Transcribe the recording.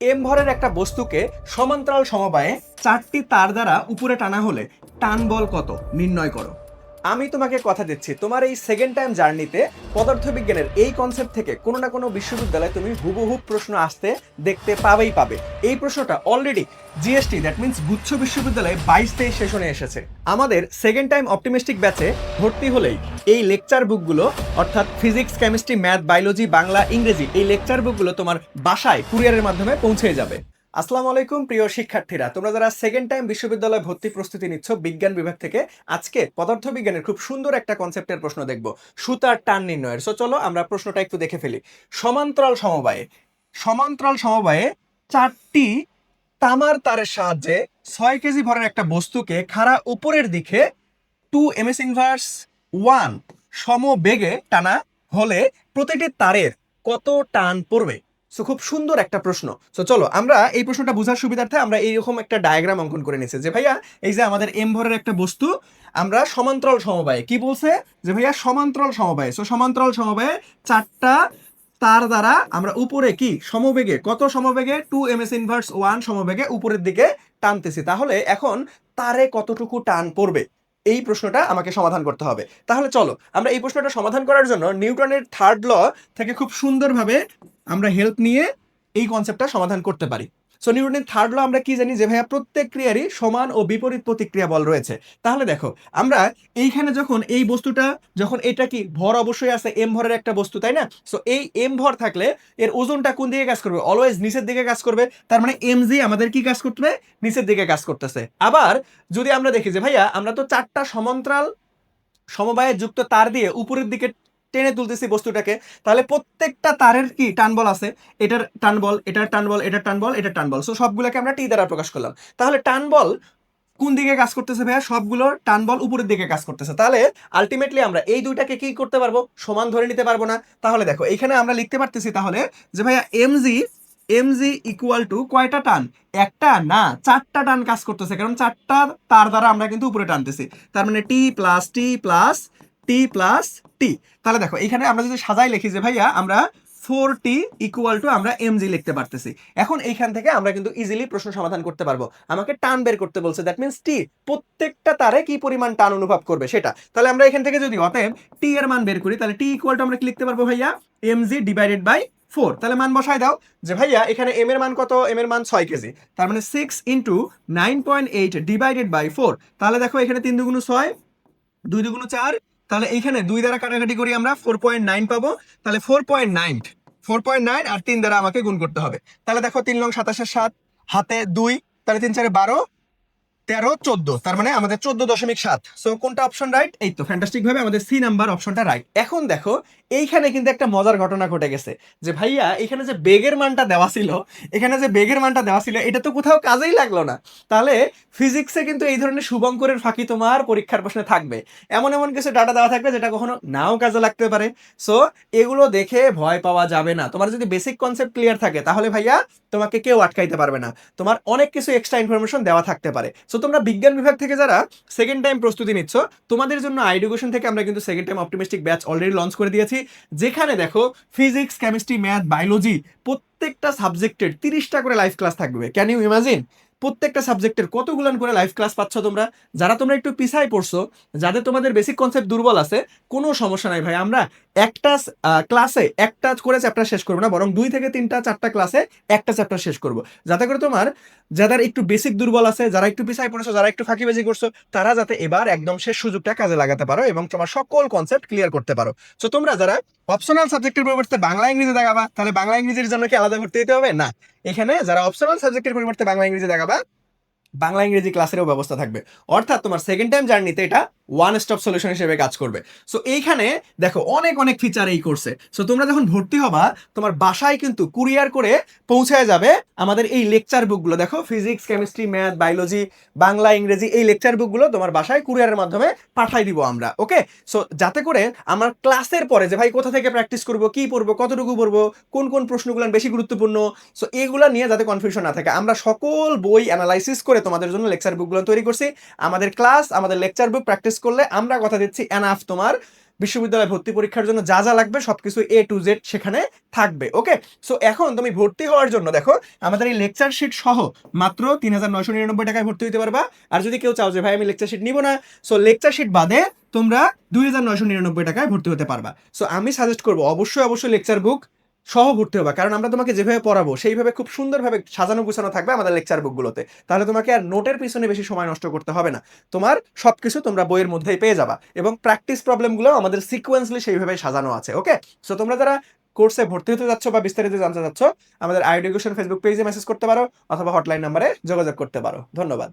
M ভরের একটা বস্তুকে সমান্তরাল সমবায়ে চারটি তার দ্বারা উপরে টানা হলে টান বল কত নির্ণয় করো। আমি তোমাকে কথা দিচ্ছি, তোমার এই সেকেন্ড টাইম জার্নিতে পদার্থবিজ্ঞানের এই কনসেপ্ট থেকে কোনো না কোনো বিশ্ববিদ্যালয়ে তুমি হুবহু প্রশ্ন আসতে দেখতে পাবে। এই প্রশ্নটা অলরেডি জিএসটি দ্যাট মিন্স গুচ্ছ বিশ্ববিদ্যালয়ে 22-23 সেশনে এসেছে। আমাদের সেকেন্ড টাইম অপটিমিস্টিক ব্যাচে ভর্তি হলেই এই লেকচার বুকগুলো অর্থাৎ physics, chemistry, math, biology, Bangla, ইংরেজি এই লেকচার বুকগুলো তোমার বাসায় কুরিয়ারের মাধ্যমে পৌঁছে যাবে। আসসালামু আলাইকুম প্রিয় শিক্ষার্থীরা, তোমরা যারা সেকেন্ড টাইম বিশ্ববিদ্যালয়ে ভর্তি প্রস্তুতি নিচ্ছ বিজ্ঞান বিভাগ থেকে, আজকে পদার্থবিজ্ঞানের খুব সুন্দর একটা কনসেপ্টের প্রশ্ন দেখব, সুতার টান নির্ণয়ের। সো চলো আমরা প্রশ্নটা একটু দেখে ফেলি। সমান্তরাল সমবায়ে চারটি তামার তারের সাহায্যে 6 কেজি ভরের একটা বস্তুকে খাড়া উপরের দিকে 2 ms−1 সমবেগে টানা হলে প্রতিটি তারের কত টান পড়বে? সো খুব সুন্দর একটা প্রশ্ন। সো চলো আমরা এই প্রশ্নটা বোঝার সুবিধার্থে আমরা এইরকম একটা ডায়াগ্রাম অঙ্কন করে নিয়েছি যে ভাইয়া এই যে আমাদের এম ভরের একটা বস্তু, আমরা সমান্তরাল সমবায়ে কি বলছে যে ভাইয়া সমান্তরাল সমবায়ে, সো সমান্তরাল সমবায়ে চারটা তার দ্বারা আমরা উপরে কি সমবেগে, কত সমবেগে 2 ms−1 সমবেগে উপরের দিকে টানতেছি, তাহলে এখন তারে কতটুকু টান পড়বে এই প্রশ্নটা আমাকে সমাধান করতে হবে। তাহলে চলো আমরা এই প্রশ্নটা সমাধান করার জন্য নিউটনের থার্ড ল থেকে খুব সুন্দরভাবে আমরা হেল্প নিয়ে এই কনসেপ্টটা সমাধান করতে পারি। সো নিউটনের থার্ড ল আমরা কি জানি যে ভাইয়া প্রত্যেক ক্রিয়ারই সমান ও বিপরীত প্রতিক্রিয়া বল রয়েছে। তাহলে দেখো আমরা এইখানে যখন এই বস্তুটা, যখন এটা কি ভর অবশ্যই আছে, এম ভরের একটা বস্তু তাই না, সো এই এম ভর থাকলে এর ওজনটা কোন দিকে কাজ করবে? অলওয়েজ নিচের দিকে কাজ করবে। তার মানে এম জি আমাদের কি কাজ করতে হবে? নিচের দিকে কাজ করতেছে। আবার যদি আমরা দেখি যে ভাইয়া আমরা তো চারটা সমান্তরাল সমবায়ে যুক্ত তার দিয়ে উপরের দিকে টেনে তুলতেছি বস্তুটাকে, তাহলে প্রত্যেকটা তারের কি টান বল আছে, এটার টান বল, এটার টান বল, এটার টান বল, এটার টান বল, সো সবগুলোকে আমরা টি দ্বারা প্রকাশ করলাম। তাহলে টান বল কোন দিকে কাজ করতেছে ভাইয়া? সবগুলোর টান বল উপরের দিকে কাজ করতেছে। তাহলে আলটিমেটলি আমরা এই দুইটাকে কি করতে পারবো? সমান ধরে নিতে পারবো না। তাহলে দেখো এখানে আমরা লিখতে পারতেছি তাহলে যে ভাইয়া এমজি ইকুয়াল টু কয়টা টান? একটা না, চারটা টান কাজ করতেছে, কারণ চারটা তার দ্বারা আমরা কিন্তু উপরে টানতেছি। তার মানে টি প্লাস টি প্লাস টি প্লাস টি। তাহলে দেখো এখানে আমরা যদি সাজাই লিখি যে ভাইয়া আমরা 4t ইকুয়াল টু আমরা mg লিখতে পারতেছি। এখন এইখান থেকে আমরা কিন্তু ইজিলি প্রশ্ন সমাধান করতে পারবো। আমাকে টান বের করতে বলছে, দ্যাট মিন্স টি প্রত্যেকটা তারে কি পরিমাণ টান অনুভব করবে সেটা। তাহলে আমরা এখান থেকে যদি অতএব টি এর মান বের করি, তাহলে টি ইকুয়াল টু আমরা কি লিখতে পারবো ভাইয়া? mg divided by 4। তাহলে মান বসাই দাও যে ভাইয়া এখানে এম এর মান কত? এম এর মান 6 কেজি, তার মানে 6 ইন্টু 9.8 ডিভাইডেড বাই 4। তাহলে দেখো এখানে 3 দুগুণ 6, 2 দুগুণ 4, তাহলে এইখানে 2 দ্বারা কাটাকাটি করি আমরা 4.9 পাবো। তাহলে 4.9 আর 3 দ্বারা আমাকে গুণ করতে হবে। তাহলে দেখো 3 লং 27 7, হাতে 2, তাহলে 3 4 12, 13 14, তার মানে আমাদের 14.7। সো কোনটা অপশন রাইট? এই তো ফ্যান্টাস্টিক ভাবে আমাদের সি নাম্বার অপশনটা রাইট। এখন দেখো এইখানে কিন্তু একটা মজার ঘটনা ঘটে গেছে যে ভাইয়া এখানে যে বেগের মানটা দেওয়া ছিল, এটা তো কোথাও কাজেই লাগলো না। তাহলে ফিজিক্সে কিন্তু এই ধরনের শুভঙ্করের ফাঁকি তোমার পরীক্ষার প্রশ্নে থাকবে। এমন এমন কিছু ডাটা দেওয়া থাকবে যেটা কখনো নাও কাজে লাগতে পারে। সো এগুলো দেখে ভয় পাওয়া যাবে না। তোমার যদি বেসিক কনসেপ্ট ক্লিয়ার থাকে তাহলে ভাইয়া তোমাকে কেউ আটকাইতে পারবে না। তোমার অনেক কিছু এক্সট্রা ইনফরমেশন দেওয়া থাকতে পারে। সো তোমরা বিজ্ঞান বিভাগ থেকে যারা সেকেন্ড টাইম প্রস্তুতি নিচ্ছ, তোমাদের জন্য আইডুকেশন থেকে আমরা কিন্তু second time optimistic batch already launch করে দিয়েছি, যেখানে দেখো ফিজিক্স, কেমিস্ট্রি, ম্যাথ, বায়োলজি প্রত্যেকটা সাবজেক্টের 30টা করে লাইভ ক্লাস থাকবে। Can you imagine? প্রত্যেকটা সাবজেক্টের কতগুলান করে লাইভ ক্লাস পাচ্ছ তোমরা। যারা তোমরা একটু পিছায় পড়ছো, যাদের তোমাদের বেসিক কনসেপ্ট দুর্বল আছে, কোনো সমস্যা নাই ভাই, আমরা একটা ক্লাসে একটা করে চ্যাপ্টার শেষ করবো না, বরং 2 থেকে 3টা 4টা ক্লাসে একটা চ্যাপ্টার শেষ করবো, যাতে করে তোমার যাদের একটু বেসিক দুর্বল আছে, যারা একটু পিছায় পড়েছো, যারা একটু ফাঁকিবাজি করছো, তারা যাতে এবার একদম শেষ সুযোগটা কাজে লাগাতে পারো এবং তোমার সকল কনসেপ্ট ক্লিয়ার করতে পারো। সো তোমরা যারা অপশনাল সাবজেক্টের পরিবর্তে বাংলা ইংরেজি দেখাবা, তাহলে বাংলা ইংরেজির জন্য কি আলাদা ভর্তি হতে হবে? না, এখানে যারা অপশনাল সাবজেক্টের পরিবর্তে বাংলা ইংরেজি দেখাবা, বাংলা ইংরেজি ক্লাসেরও ব্যবস্থা থাকবে। অর্থাৎ তোমার সেকেন্ড টাইম জার্নিতে এটা ওয়ান স্টপ সলিউশন হিসেবে কাজ করবে। সো এইখানে দেখো অনেক অনেক ফিচার এই কোর্সে। সো তোমরা যখন ভর্তি হবা, তোমার বাসায় কিন্তু কুরিয়ার করে পৌঁছায় যাবে আমাদের এই লেকচার বুকগুলো। দেখো physics, chemistry, math, biology, Bangla, ইংরেজি এই লেকচার বুকগুলো তোমার বাসায় কুরিয়ারের মাধ্যমে পাঠাই দিব আমরা। ওকে, সো যাতে করে আমার ক্লাসের পরে যে ভাই কোথা থেকে প্র্যাকটিস করবো, কি পড়বো, কতটুকু পড়বো, কোন কোন প্রশ্নগুলো বেশি গুরুত্বপূর্ণ, সো এগুলো নিয়ে যাতে কনফিউশন না থাকে, আমরা সকল বই অ্যানালাইসিস করে তোমাদের জন্য লেকচার বুকগুলো তৈরি করছি। আমাদের ক্লাস, আমাদের লেকচার বুক প্র্যাকটিস করলে আমরা কথা দিচ্ছি এনাফ তোমার বিশ্ববিদ্যালয়ে ভর্তি পরীক্ষার জন্য যা যা লাগবে সবকিছু A to Z সেখানে থাকবে। ওকে, সো এখন তুমি ভর্তি হওয়ার জন্য দেখো আমাদের এই লেকচার শিট সহ মাত্র 3,999 টাকায় ভর্তি হতে পারবা। আর যদি কেউ চাও যে ভাই আমি লেকচার শিট নিব না, সো লেকচার শিট বাদে তোমরা 2,999 টাকায় ভর্তি হতে পারবা। সো আমি সাজেস্ট করবো অবশ্যই লেকচার বুক সহ ভর্তি হবা, কারণ আমরা তোমাকে যেভাবে পড়াবো সেইভাবে খুব সুন্দরভাবে সাজানো গুছানো থাকবে আমাদের লেকচার বুকগুলোতে। তাহলে তোমাকে আর নোটের পিছনে বেশি সময় নষ্ট করতে হবে না, তোমার সবকিছু তোমরা বইয়ের মধ্যেই পেয়ে যাবা, এবং প্র্যাকটিস প্রবলেমগুলো আমাদের সিকোয়েন্সলি সেইভাবে সাজানো আছে। ওকে, সো তোমরা যারা কোর্সে ভর্তি হতে যাচ্ছ বা বিস্তারিত জানতে চাচ্ছ, আমাদের আইডি এডুকেশন ফেসবুক পেজে মেসেজ করতে পারো অথবা হটলাইন নাম্বারে যোগাযোগ করতে পারো। ধন্যবাদ।